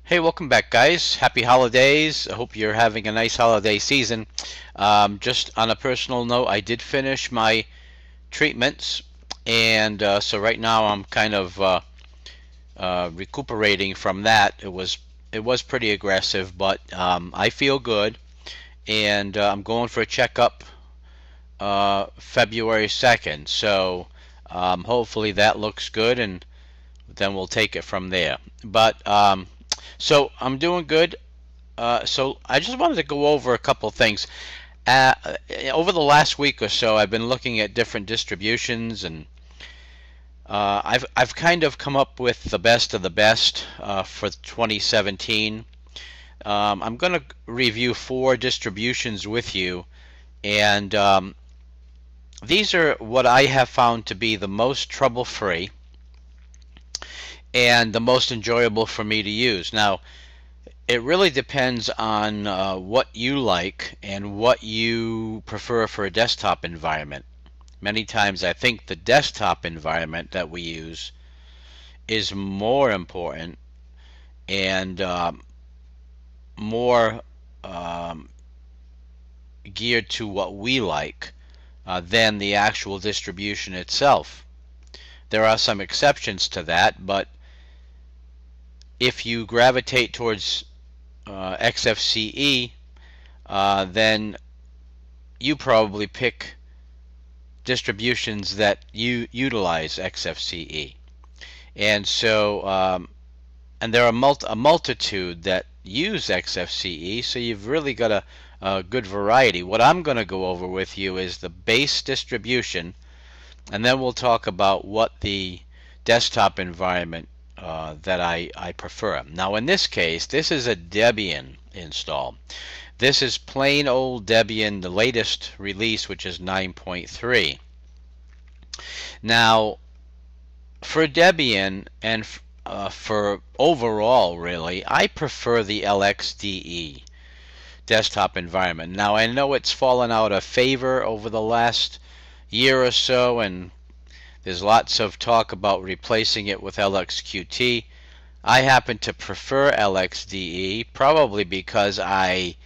Hey, welcome back, guys. Happy holidays. I hope you're having a nice holiday season. Just on a personal note, I did finish my treatments, and so right now I'm kind of recuperating from that. It was pretty aggressive, but I feel good, and I'm going for a checkup February 2nd. So hopefully that looks good, and then we'll take it from there. But so I'm doing good. So I just wanted to go over a couple things. Uh, Over the last week or so, I've been looking at different distributions, and I've kind of come up with the best of the best for 2017. I'm going to review 4 distributions with you, and these are what I have found to be the most trouble-free and the most enjoyable for me to use. Now, it really depends on what you like and what you prefer for a desktop environment. Many times I think the desktop environment that we use is more important and more geared to what we like than the actual distribution itself. There are some exceptions to that, but if you gravitate towards XFCE, then you probably pick distributions that you utilize XFCE. And so, and there are a multitude that use XFCE, so you've really got a good variety. What I'm going to go over with you is the base distribution, and then we'll talk about what the desktop environment that I prefer. Now in this case, this is a Debian install. This is plain old Debian, the latest release, which is 9.3. Now for Debian and for overall, really, I prefer the LXDE desktop environment. Now I know it's fallen out of favor over the last year or so, and there's lots of talk about replacing it with LXQT. I happen to prefer LXDE, probably because I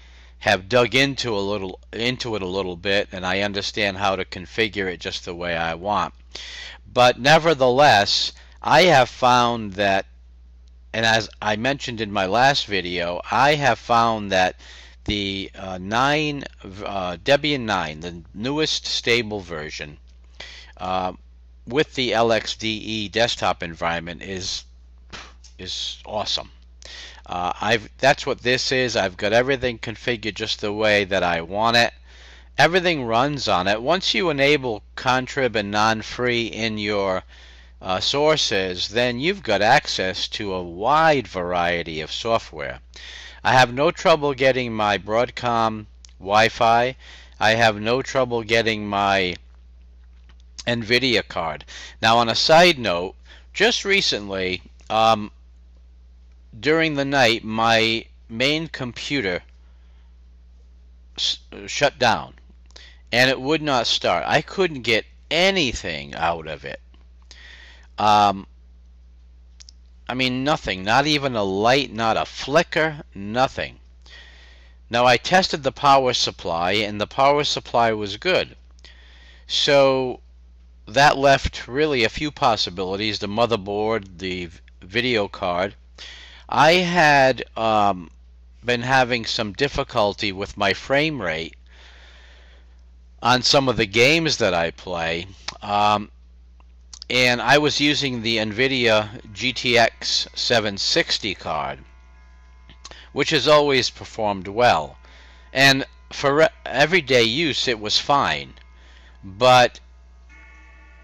have dug into it a little bit, and I understand how to configure it just the way I want. But nevertheless, I have found that, and as I mentioned in my last video, I have found that the Debian 9, the newest stable version, with the LXDE desktop environment is awesome. That's what this is. I've got everything configured just the way that I want it. Everything runs on it. Once you enable contrib and non-free in your sources, then you've got access to a wide variety of software. I have no trouble getting my Broadcom Wi-Fi. I have no trouble getting my NVIDIA card. Now on a side note, just recently, during the night, my main computer shut down and it would not start. I couldn't get anything out of it. I mean, nothing, not even a light, not a flicker, nothing. Now I tested the power supply, and the power supply was good. So that left really a few possibilities: the motherboard, the video card. I had been having some difficulty with my frame rate on some of the games that I play, and I was using the NVIDIA GTX 760 card, which has always performed well, and for everyday use it was fine. But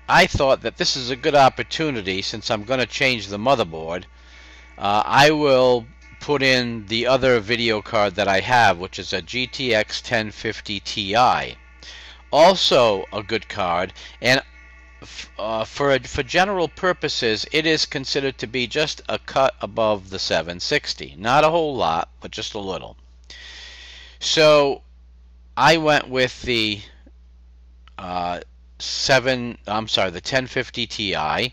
I thought that this is a good opportunity, since I'm going to change the motherboard. I will put in the other video card that I have, which is a GTX 1050 Ti. Also a good card, and for general purposes, it is considered to be just a cut above the 760. Not a whole lot, but just a little. So I went with the the 1050 Ti,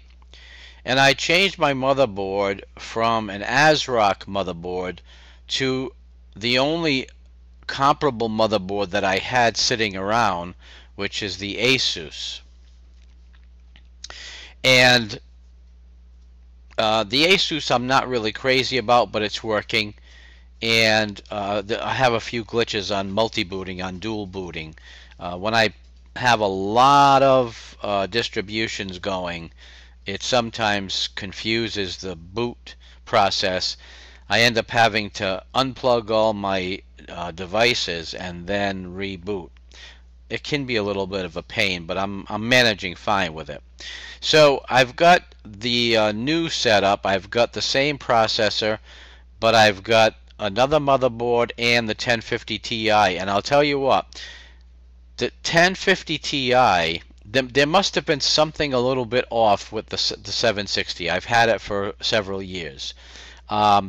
And I changed my motherboard from an ASRock motherboard to the only comparable motherboard that I had sitting around, which is the Asus. And the Asus I'm not really crazy about, but it's working. And I have a few glitches on multi-booting, on dual booting. When I have a lot of distributions going, it sometimes confuses the boot process. I end up having to unplug all my devices and then reboot. It can be a little bit of a pain, but I'm managing fine with it. So I've got the new setup. I've got the same processor, but I've got another motherboard and the 1050 Ti. And I'll tell you what, the 1050 Ti, there must have been something a little bit off with the 760. I've had it for several years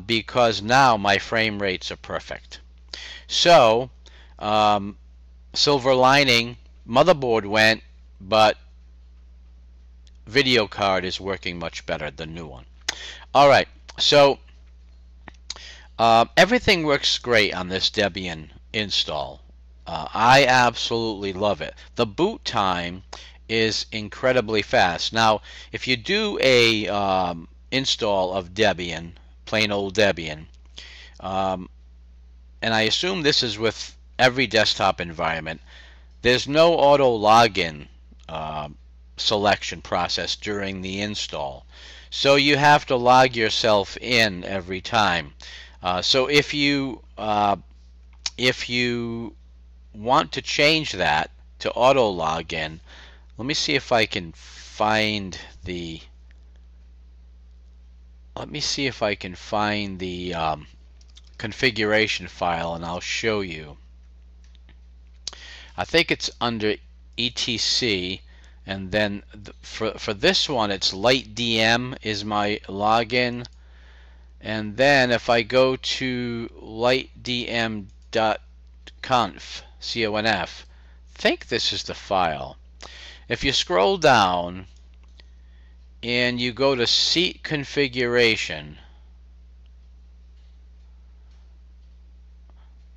because now my frame rates are perfect. So, silver lining, motherboard went, but video card is working much better, the new one. All right, so everything works great on this Debian install. I absolutely love it. The boot time is incredibly fast. Now, if you do a install of Debian, plain old Debian, and I assume this is with every desktop environment, there's no auto login selection process during the install. So you have to log yourself in every time. So if you want to change that to auto login, let me see if I can find the configuration file, and I'll show you. I think it's under etc, and then for this one it's lightdm is my login, and then if I go to lightdm.conf, conf, I think this is the file. If you scroll down and you go to seat configuration,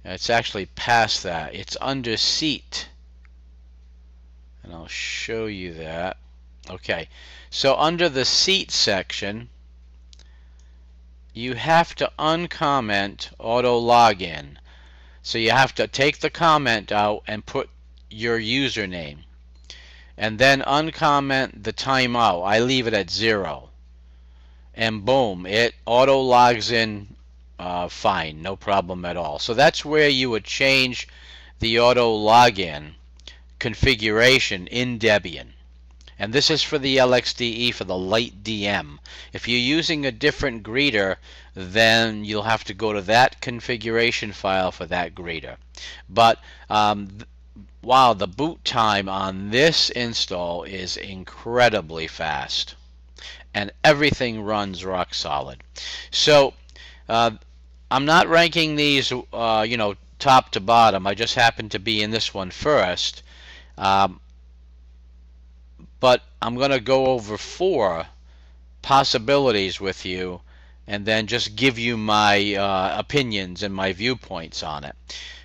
it's actually past that. It's under seat, and I'll show you that. Okay, so under the seat section, you have to uncomment auto login. So you have to take the comment out and put your username, and then uncomment the timeout. I leave it at 0, and boom, it auto logs in fine, no problem at all. So that's where you would change the auto login configuration in Debian. And this is for the LXDE, for the light DM. If you're using a different greeter, then you'll have to go to that configuration file for that greeter. But wow, the boot time on this install is incredibly fast, and everything runs rock solid. So I'm not ranking these top to bottom. I just happen to be in this one first. But I'm going to go over 4 possibilities with you, and then just give you my opinions and my viewpoints on it.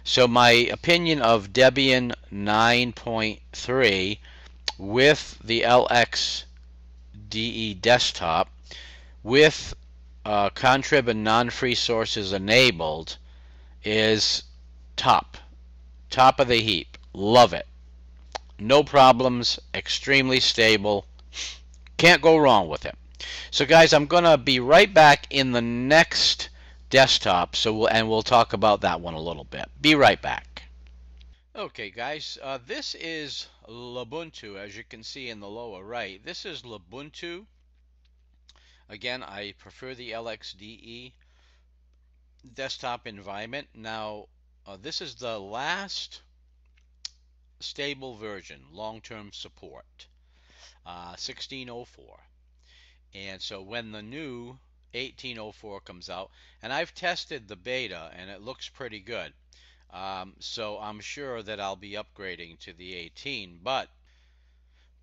So my opinion of Debian 9.3 with the LXDE desktop with contrib and non-free sources enabled is top of the heap. Love it. No problems, extremely stable, can't go wrong with it. So guys, I'm gonna be right back in the next desktop, and we'll talk about that one a little bit. Be right back. Okay guys, this is Lubuntu, as you can see in the lower right. This is Lubuntu. Again, I prefer the LXDE desktop environment. Now this is the last stable version, long-term support, 1604. And so when the new 1804 comes out, and I've tested the beta and it looks pretty good, so I'm sure that I'll be upgrading to the 18. But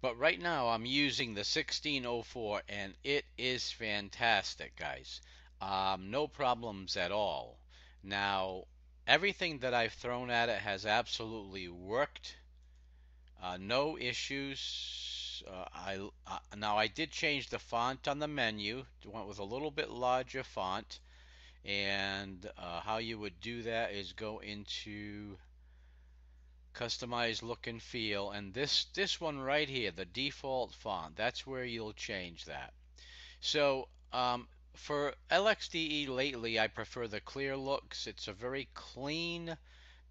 But right now I'm using the 1604 and it is fantastic, guys. No problems at all. Now, everything that I've thrown at it has absolutely worked. No issues. Now I did change the font on the menu. Went with a little bit larger font, and how you would do that is go into customize look and feel, and this one right here, the default font, that's where you'll change that. So for LXDE lately, I prefer the clear looks. It's a very clean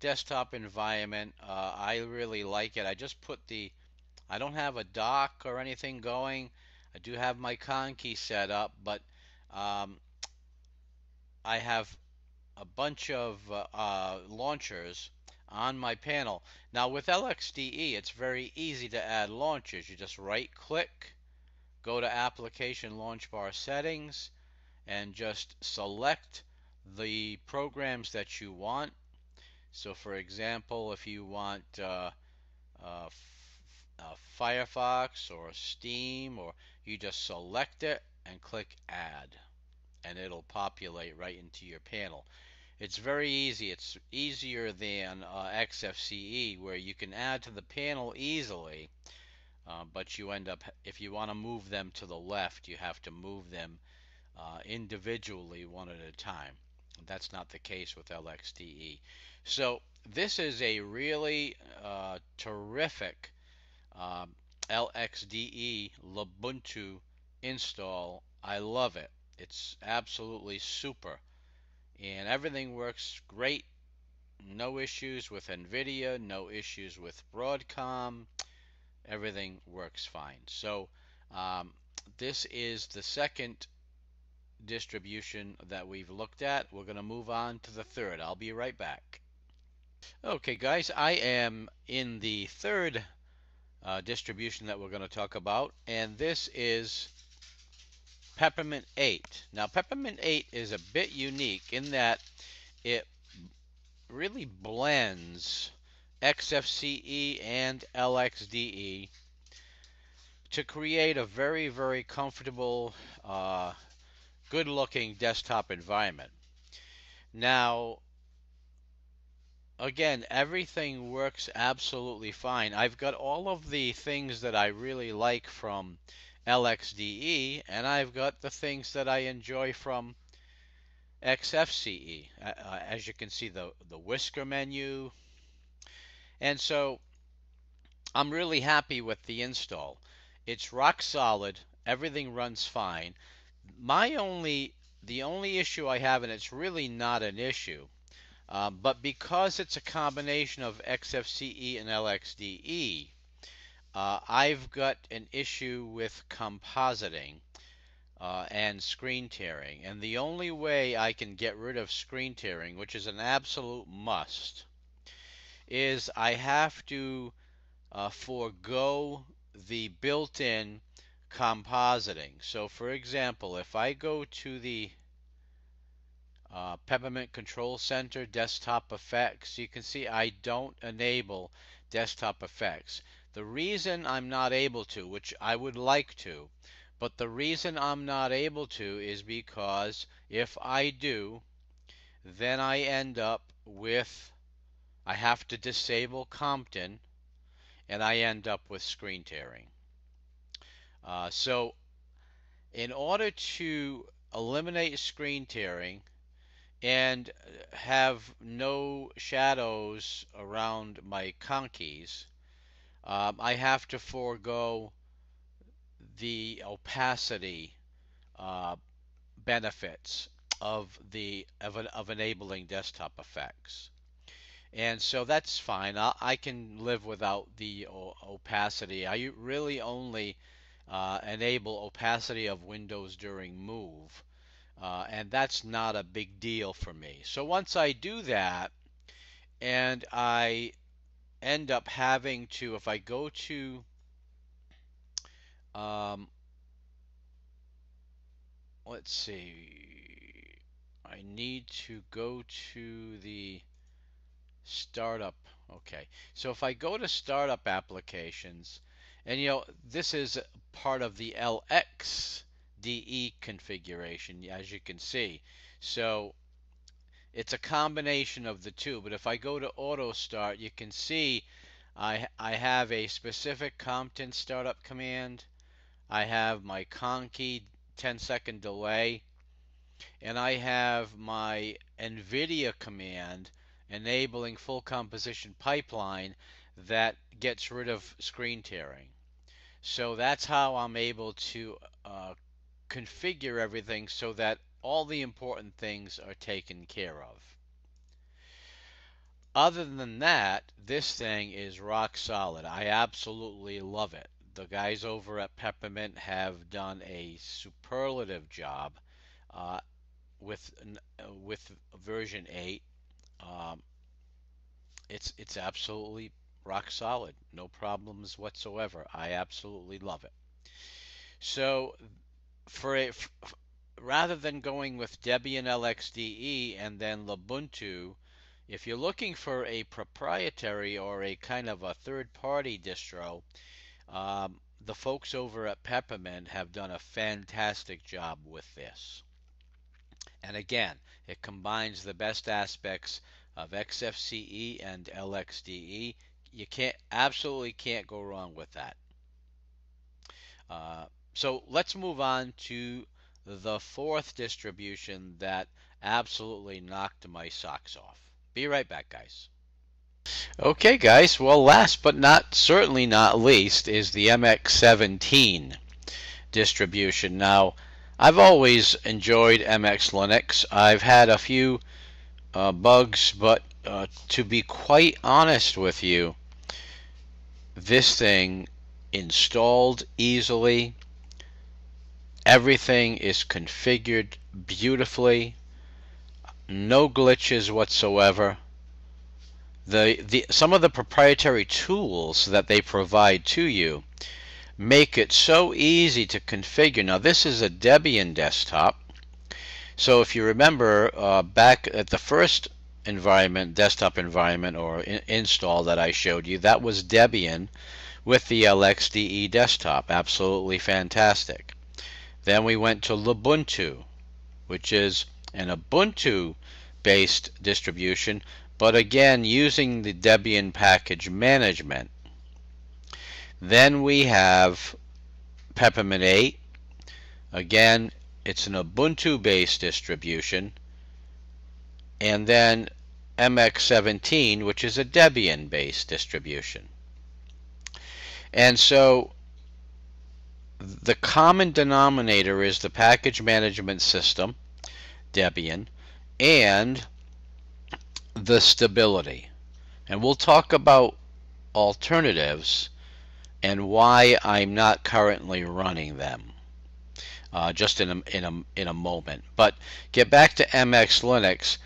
desktop environment. I really like it. I don't have a dock or anything going. I do have my con key set up, but um, I have a bunch of launchers on my panel. Now with LXDE, it's very easy to add launchers. You just right click, go to Application Launch Bar Settings, and just select the programs that you want. So for example, if you want Firefox or Steam, or you just select it and click Add, and it'll populate right into your panel. It's very easy. It's easier than XFCE, where you can add to the panel easily, but you end up, if you want to move them to the left, you have to move them individually one at a time. That's not the case with LXDE. So this is a really terrific uh, LXDE Lubuntu install. I love it. It's absolutely super, and everything works great. No issues with NVIDIA, no issues with Broadcom. Everything works fine. So um, this is the second distribution that we've looked at. We're going to move on to the third. I'll be right back. Okay, guys, I am in the third distribution that we're going to talk about, and this is Peppermint 8. Now, Peppermint 8 is a bit unique in that it really blends XFCE and LXDE to create a very, very comfortable, good looking desktop environment. Now, again, everything works absolutely fine. I've got all of the things that I really like from LXDE, and I've got the things that I enjoy from XFCE. As you can see, the whisker menu. And so I'm really happy with the install. It's rock solid. Everything runs fine. The only issue I have, and it's really not an issue, but because it's a combination of XFCE and LXDE, I've got an issue with compositing and screen tearing. And the only way I can get rid of screen tearing, which is an absolute must, is I have to forego the built-in compositing. So for example, if I go to the Peppermint Control Center desktop effects, you can see I don't enable desktop effects. The reason I'm not able to, which I would like to, but the reason I'm not able to is because if I do, then I end up with, I have to disable Compton, and I end up with screen tearing. So in order to eliminate screen tearing and have no shadows around my conkeys, I have to forego the opacity uh, benefits of enabling desktop effects. And so that's fine. I can live without the opacity. I really only enable opacity of windows during move. And that's not a big deal for me. So once I do that, and I end up having to, if I go to, um, let's see, I need to go to the startup. Okay, so if I go to startup applications And this is part of the LXDE configuration, as you can see. So it's a combination of the two. But if I go to auto start, you can see I have a specific Compton startup command. I have my Conky 10-second delay, and I have my NVIDIA command enabling full composition pipeline that gets rid of screen tearing. So that's how I'm able to configure everything so that all the important things are taken care of. Other than that, this thing is rock solid. I absolutely love it. The guys over at Peppermint have done a superlative job uh, with version 8. Um, it's absolutely rock solid. No problems whatsoever. I absolutely love it. So rather than going with Debian LXDE and then Lubuntu, if you're looking for a proprietary or a kind of a third-party distro, the folks over at Peppermint have done a fantastic job with this. And again, it combines the best aspects of XFCE and LXDE. You absolutely can't go wrong with that. So let's move on to the fourth distribution that absolutely knocked my socks off. Be right back, guys. Okay, guys. Well, last but certainly not least is the MX17 distribution. Now, I've always enjoyed MX Linux. I've had a few bugs, but to be quite honest with you, this thing installed easily. Everything is configured beautifully. No glitches whatsoever. Some of the proprietary tools that they provide to you make it so easy to configure. Now, this is a Debian desktop. So if you remember back at the first desktop environment or install that I showed you, that was Debian with the LXDE desktop. Absolutely fantastic. Then we went to Lubuntu, which is an Ubuntu-based distribution, but again using the Debian package management. Then we have Peppermint 8. Again, it's an Ubuntu-based distribution. And then MX17, which is a Debian-based distribution. And so the common denominator is the package management system, Debian, and the stability. And we'll talk about alternatives and why I'm not currently running them just in a moment. But get back to MX Linux.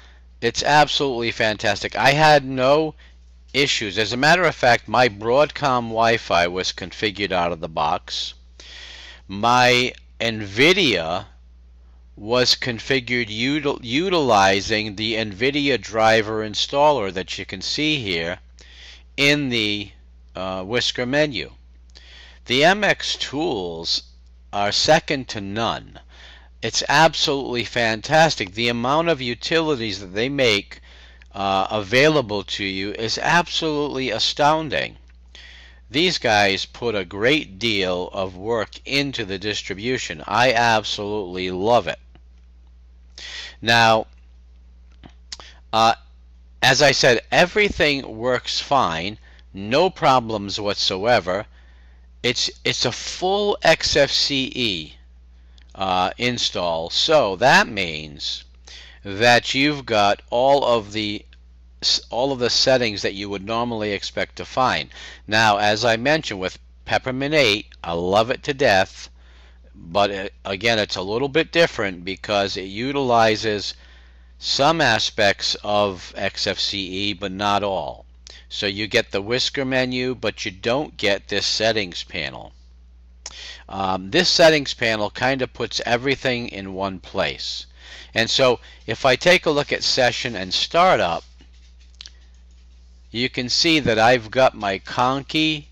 It's absolutely fantastic. I had no issues. As a matter of fact, my Broadcom Wi-Fi was configured out of the box. My NVIDIA was configured utilizing the NVIDIA driver installer that you can see here in the whisker menu. The MX tools are second to none. It's absolutely fantastic. The amount of utilities that they make available to you is absolutely astounding. These guys put a great deal of work into the distribution. I absolutely love it. Now, as I said, everything works fine, no problems whatsoever. It's a full XFCE install, so that means that you've got all of the settings that you would normally expect to find. Now, as I mentioned with Peppermint 8, I love it to death, but again, it's a little bit different because it utilizes some aspects of XFCE, but not all. So you get the whisker menu, but you don't get this settings panel. This settings panel kind of puts everything in one place. And so if I take a look at session and startup, you can see that I've got my Conky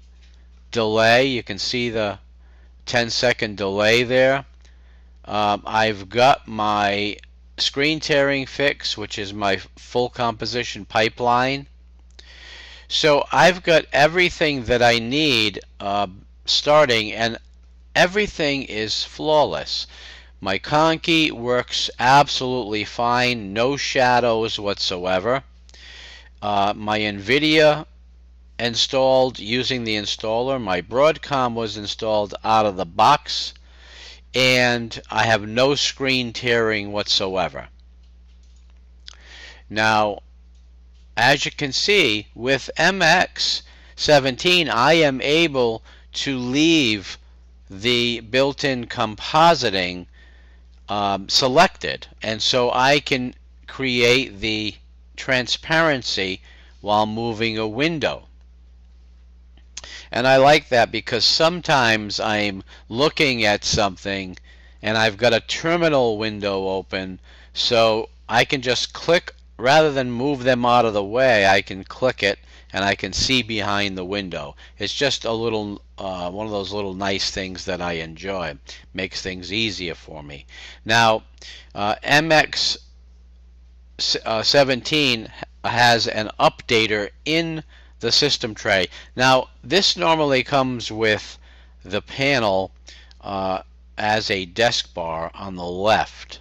delay. You can see the 10-second delay there. I've got my screen tearing fix, which is my full composition pipeline. So I've got everything that I need starting, and everything is flawless. My Conky works absolutely fine, no shadows whatsoever. My NVIDIA installed using the installer. My Broadcom was installed out of the box, and I have no screen tearing whatsoever. Now, as you can see, with MX17, I am able to leave the built-in compositing selected, and so I can create the transparency while moving a window. And I like that because sometimes I'm looking at something and I've got a terminal window open, so I can just click, rather than move them out of the way, I can click it and I can see behind the window. It's just a little one of those little nice things that I enjoy. Makes things easier for me. Now, MX17 has an updater in the system tray. Now, this normally comes with the panel as a desk bar on the left.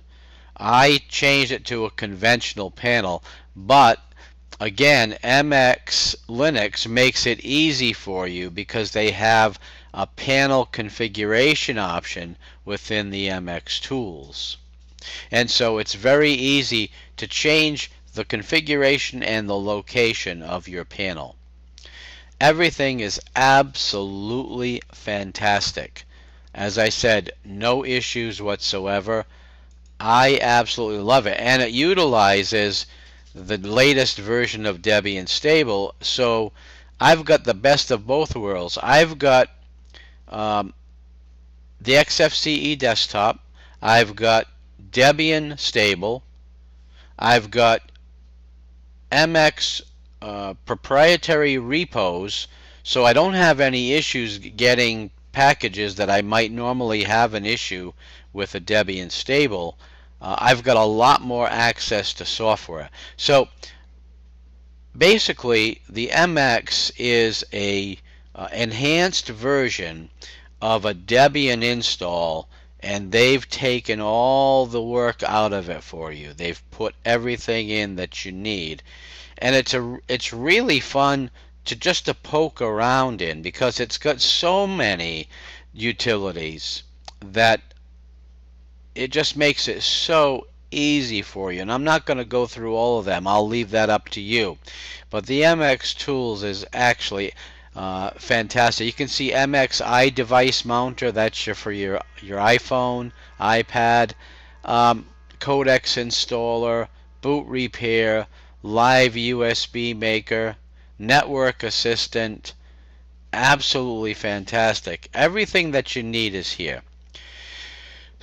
I changed it to a conventional panel, but again, MX Linux makes it easy for you because they have a panel configuration option within the MX tools. And so it's very easy to change the configuration and the location of your panel. Everything is absolutely fantastic. As I said, no issues whatsoever. I absolutely love it, and it utilizes the latest version of Debian Stable, so I've got the best of both worlds. I've got the XFCE desktop, I've got Debian Stable, I've got MX proprietary repos, so I don't have any issues getting packages that I might normally have an issue with a Debian Stable. I've got a lot more access to software. So basically, the MX is a enhanced version of a Debian install, and they've taken all the work out of it for you. They've put everything in that you need, and it's really fun to just to poke around in because it's got so many utilities that it just makes it so easy for you. And I'm not going to go through all of them. I'll leave that up to you. But the MX Tools is actually fantastic. You can see MX iDevice Mounter. That's for your iPhone, iPad, Codex Installer, Boot Repair, Live USB Maker, Network Assistant. Absolutely fantastic. Everything that you need is here.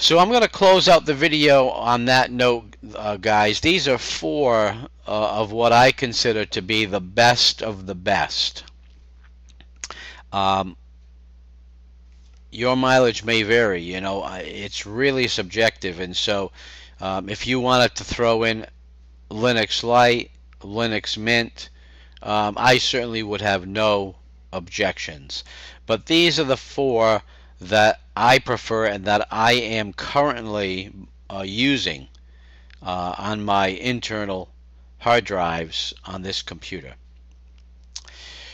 So I'm going to close out the video on that note, guys. These are four of what I consider to be the best of the best. Your mileage may vary, you know, it's really subjective, and so if you wanted to throw in Linux Lite, Linux Mint, I certainly would have no objections. But these are the four that I prefer and that I am currently using on my internal hard drives on this computer.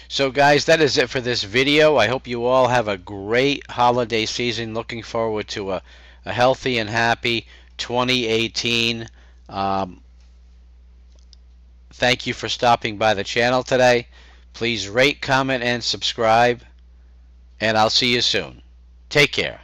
So guys, that is it for this video. I hope you all have a great holiday season. Looking forward to a healthy and happy 2018. Thank you for stopping by the channel today. Please rate, comment, and subscribe, and I'll see you soon. Take care.